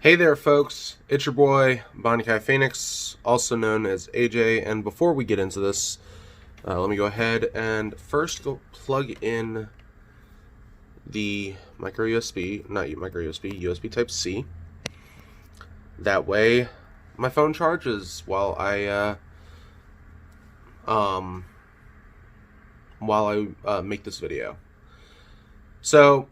Hey there, folks. It's your boy, Colin Kaepernick, also known as AJ. And before we get into this, let me go ahead and first go plug in the micro USB, not micro USB, USB Type-C. That way, my phone charges while I make this video. So,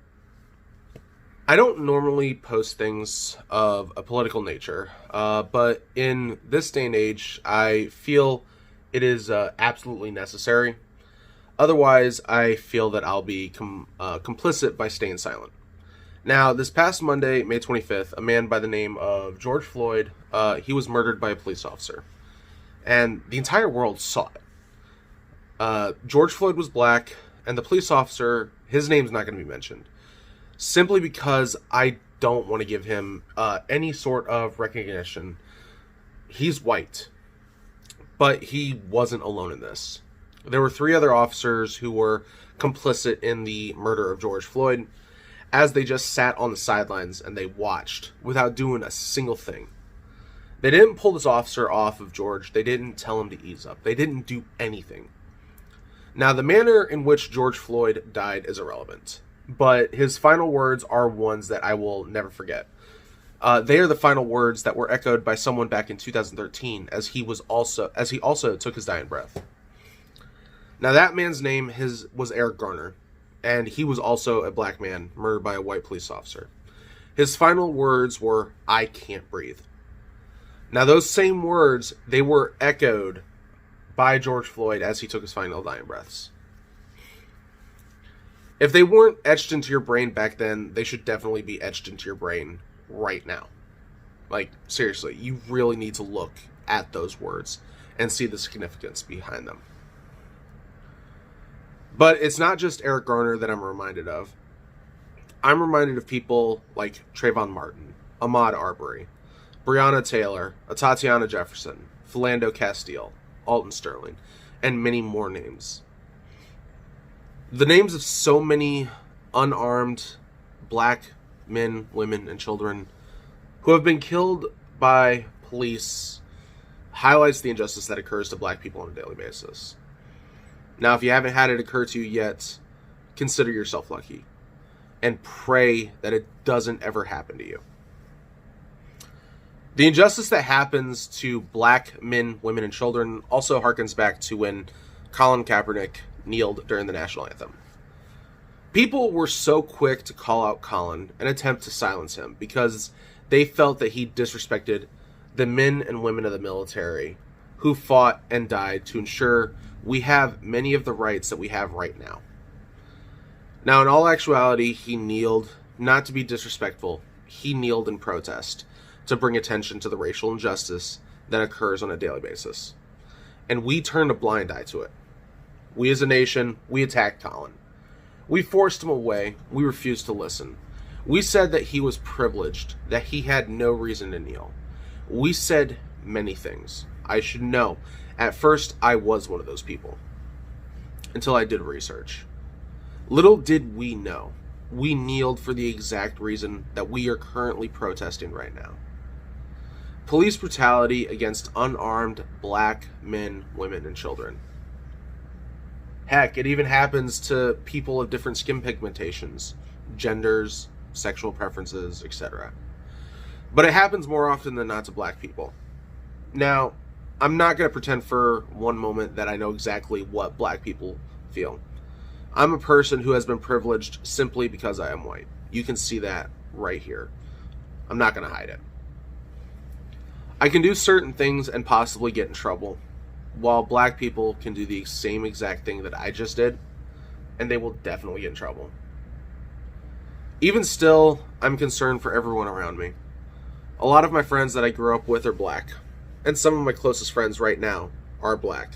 I don't normally post things of a political nature, but in this day and age, I feel it is absolutely necessary. Otherwise, I feel that I'll be complicit by staying silent. Now, this past Monday, May 25th, a man by the name of George Floyd, he was murdered by a police officer. And the entire world saw it. George Floyd was black, and the police officer, his name's not going to be mentioned. Simply because I don't want to give him any sort of recognition. He's white, but he wasn't alone in this. There were 3 other officers who were complicit in the murder of George Floyd, as they just sat on the sidelines and they watched without doing a single thing. They didn't pull this officer off of George. They didn't tell him to ease up. They didn't do anything. Now, the manner in which George Floyd died is irrelevant. But his final words are ones that I will never forget. They are the final words that were echoed by someone back in 2013, as he also took his dying breath. Now, that man's name was Eric Garner, and he was also a black man murdered by a white police officer. His final words were, "I can't breathe." Now, those same words, they were echoed by George Floyd as he took his final dying breaths. If they weren't etched into your brain back then, they should definitely be etched into your brain right now. Like, seriously, you really need to look at those words and see the significance behind them. But it's not just Eric Garner that I'm reminded of. I'm reminded of people like Trayvon Martin, Ahmaud Arbery, Breonna Taylor, Tatiana Jefferson, Philando Castile, Alton Sterling, and many more names. The names of so many unarmed black men, women, and children who have been killed by police highlights the injustice that occurs to black people on a daily basis. Now, if you haven't had it occur to you yet, consider yourself lucky and pray that it doesn't ever happen to you. The injustice that happens to black men, women, and children also harkens back to when Colin Kaepernick kneeled during the national anthem. People were so quick to call out Colin and attempt to silence him because they felt that he disrespected the men and women of the military who fought and died to ensure we have many of the rights that we have right now. Now, in all actuality, he kneeled not to be disrespectful. He kneeled in protest to bring attention to the racial injustice that occurs on a daily basis. And we turned a blind eye to it. We as a nation, we attacked Colin. We forced him away. We refused to listen. We said that he was privileged, that he had no reason to kneel. We said many things. I should know. At first, I was one of those people. Until I did research. Little did we know. We kneeled for the exact reason that we are currently protesting right now. Police brutality against unarmed black men, women, and children. Heck, it even happens to people of different skin pigmentations, genders, sexual preferences, etc. But it happens more often than not to black people. Now, I'm not going to pretend for one moment that I know exactly what black people feel. I'm a person who has been privileged simply because I am white. You can see that right here. I'm not going to hide it. I can do certain things and possibly get in trouble, while black people can do the same exact thing that I just did, and they will definitely get in trouble. Even still, I'm concerned for everyone around me. A lot of my friends that I grew up with are black, and some of my closest friends right now are black.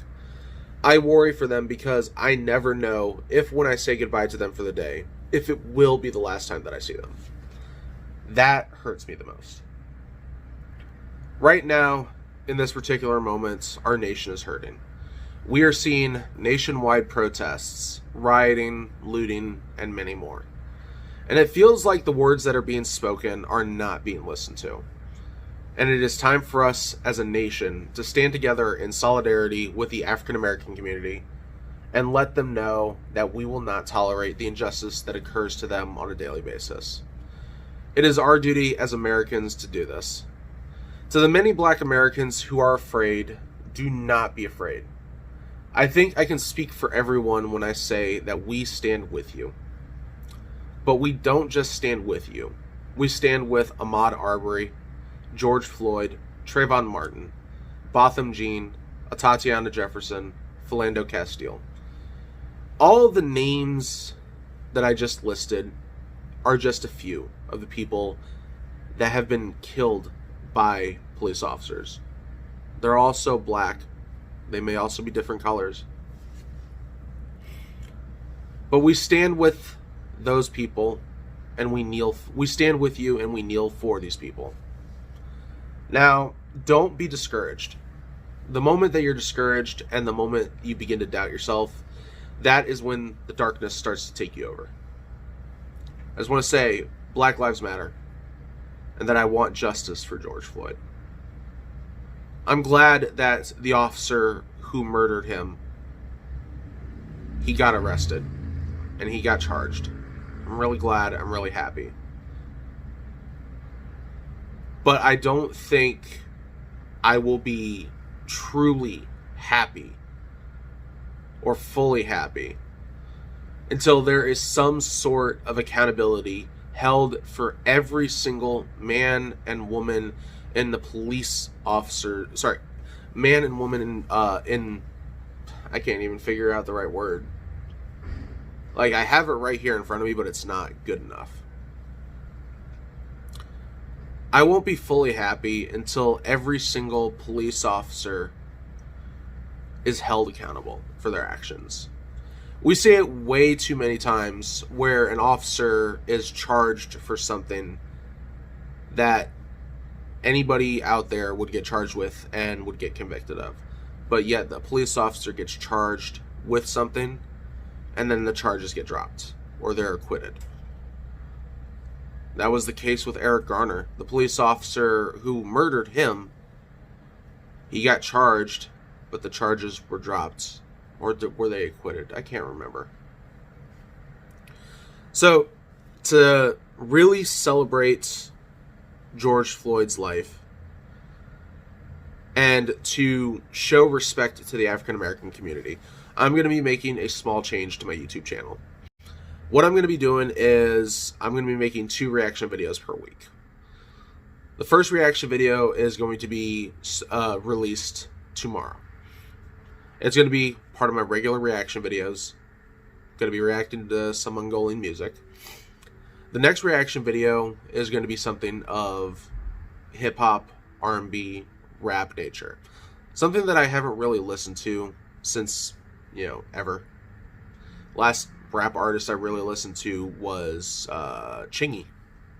I worry for them because I never know if when I say goodbye to them for the day, if it will be the last time that I see them. That hurts me the most. Right now, in this particular moment, our nation is hurting. We are seeing nationwide protests, rioting, looting, and many more. And it feels like the words that are being spoken are not being listened to. And it is time for us as a nation to stand together in solidarity with the African American community and let them know that we will not tolerate the injustice that occurs to them on a daily basis. It is our duty as Americans to do this. To the many Black Americans who are afraid, do not be afraid. I think I can speak for everyone when I say that we stand with you. But we don't just stand with you. We stand with Ahmaud Arbery, George Floyd, Trayvon Martin, Botham Jean, Tatiana Jefferson, Philando Castile. All the names that I just listed are just a few of the people that have been killed by police officers. They're also Black. They may also be different colors. But we stand with those people and we stand with you and we kneel for these people. Now, don't be discouraged. The moment that you're discouraged and the moment you begin to doubt yourself, that is when the darkness starts to take you over. I just want to say, Black Lives Matter, and that I want justice for George Floyd. I'm glad that the officer who murdered him, he got arrested and he got charged. I'm really glad. I'm really happy. But I don't think I will be truly happy or fully happy until there is some sort of accountability held for every single man and woman in the police officer, man and woman in I can't even figure out the right word. Like, I have it right here in front of me, but it's not good enough. I won't be fully happy until every single police officer is held accountable for their actions. We see it way too many times where an officer is charged for something that anybody out there would get charged with and would get convicted of. But yet the police officer gets charged with something and then the charges get dropped or they're acquitted. That was the case with Eric Garner. The police officer who murdered him, he got charged, but the charges were dropped. Or were they acquitted? I can't remember. So, to really celebrate George Floyd's life and to show respect to the African American community, I'm going to be making a small change to my YouTube channel. What I'm going to be doing is I'm going to be making 2 reaction videos per week. The first reaction video is going to be released tomorrow. It's going to be part of my regular reaction videos. Going to be reacting to some Mongolian music. The next reaction video is going to be something of hip-hop, R&B, rap nature. Something that I haven't really listened to since, ever. Last rap artist I really listened to was Chingy.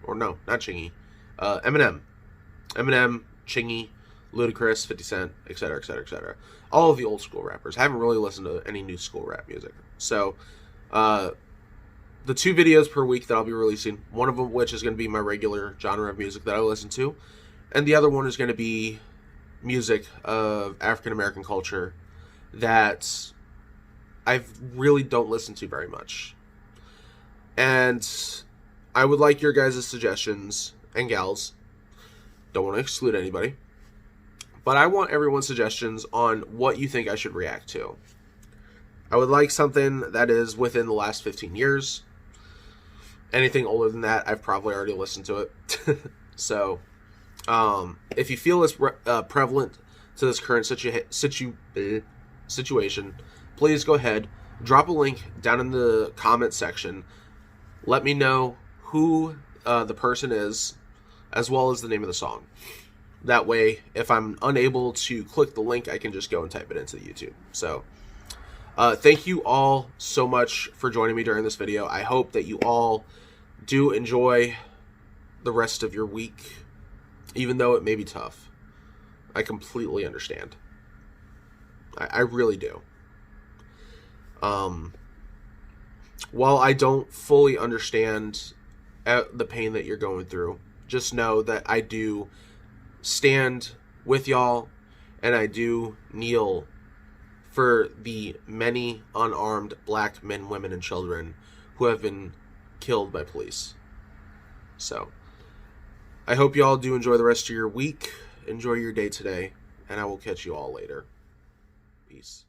Or no, not Chingy. Eminem. Eminem, Chingy, Ludacris, 50 Cent, etc., etc., etc. All of the old school rappers. I haven't really listened to any new school rap music. So, the 2 videos per week that I'll be releasing, one of them which is going to be my regular genre of music that I listen to, and the other one is going to be music of African American culture that I really don't listen to very much. And I would like your guys' suggestions, and gals. Don't want to exclude anybody. But I want everyone's suggestions on what you think I should react to. I would like something that is within the last 15 years. Anything older than that, I've probably already listened to it. So, if you feel it's prevalent to this current situation, please go ahead, drop a link down in the comment section. Let me know who the person is, as well as the name of the song. That way, if I'm unable to click the link, I can just go and type it into YouTube. So, thank you all so much for joining me during this video. I hope that you all do enjoy the rest of your week, even though it may be tough. I completely understand. I really do. While I don't fully understand at the pain that you're going through. Just know that I do stand with y'all, and I do kneel for the many unarmed black men, women, and children who have been killed by police. So, I hope you all do enjoy the rest of your week. Enjoy your day today, and I will catch you all later. Peace.